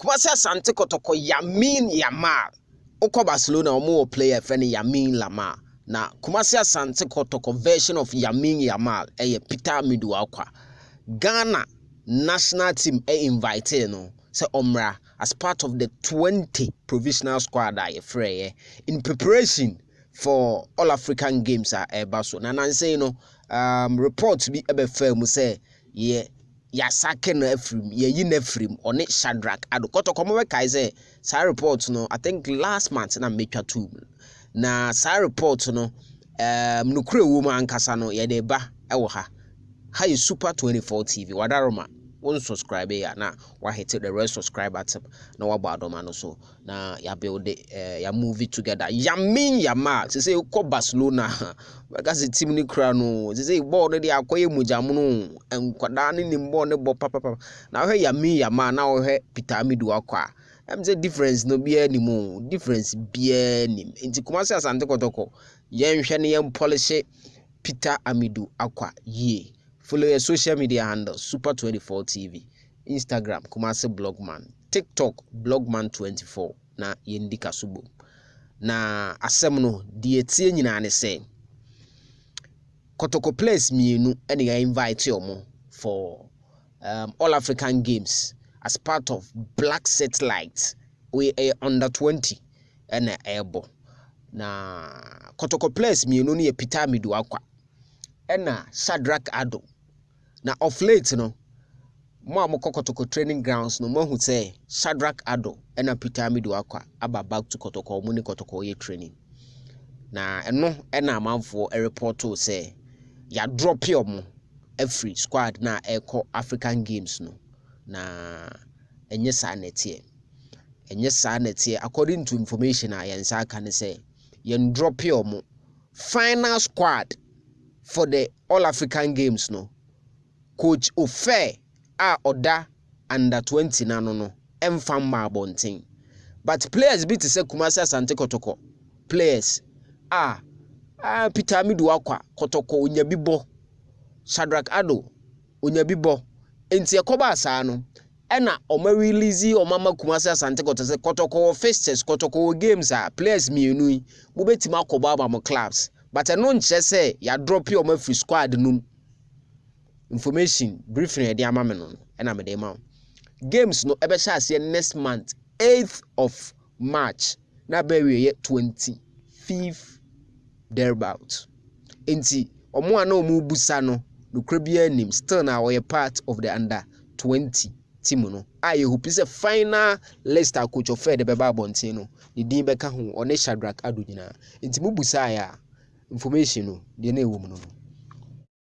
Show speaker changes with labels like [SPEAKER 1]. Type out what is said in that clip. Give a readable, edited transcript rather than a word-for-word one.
[SPEAKER 1] Kumasi Asante Kotoko Yamin Yamal. Oko Barcelona omo player friend Yamin Lamar. Na Kumasi Asante Kotoko version of Yamin Yamal Peter Amidu Acquah. Ghana national team invited no say Omra as part of the 20 provisional squad in preparation for all African games baso. Na say reports be firm say ya sake no afrim ye yi na afrim on it Shadrack Ado Kotoko mo kai say sa report no I think last month na metwa two na sa report no nukure wo ma ankasa no ye de ba ewo ha is Super 24 TV wadaroma won subscribe ya na wa hit the rest subscribe button na wa ba adoma no so na ya build ya move it together Yamin Yamal say ko Barcelona because team ni kra no say ball no dey akoye mujamu no enkwada ni ball ne bo papa na we Yamin Yamal na we Peter Amidu Acquah am say difference no be anymore difference be any nti Kumasi Asante Kotoko yen hwe ne yen polish Peter Amidu Acquah ye. Follow your social media handles Super 24 TV, Instagram Kumasi Blogman, TikTok Blogman24 na yendika subo. Na asem no die tie nyina ne say Kotoko'S players mienu ene ya invite omo for all African games as part of Black Satellite we under 20 ene ebo. Na Kotoko'S players mienu ne Peter Amidu Acquah ena Shadrack Ado. Na of late no mo Kotoko'S training grounds no mo hu say Shadrack Ado ena Peter Amidu Acquah aba back to Kotoko'S mo ni Kotoko'S ye training na eno ena amanfo report to say ya drop your every squad na eko African games no na enye sa netie according to information a yensa kan say yen drop your final squad for the all African games no coach Ofe oda under 20 no emfam bonting but players be to say Kumasi Asante Kotoko players Peter Amidu Acquah Kotoko onyabibo Shadrack Ado onyabibo enti ekoba asa no ena oma release omama Kumasi Asante Kotoko fixtures Kotoko games players mienu mo betima akoba ba mo clubs but eno nche say ya drop your free squad num information briefing e dey amame no ena me dey ma games no ebe sha ase next month 8th of March na be we 25th thereabout enti omo ana omo busa no nukre bia nim still na we part of the under 20 team no aye hope is a final list coach of the beba bonten no the din beka ho one Shadrack Ado nyina enti mu busa ya information no de na ewo mu no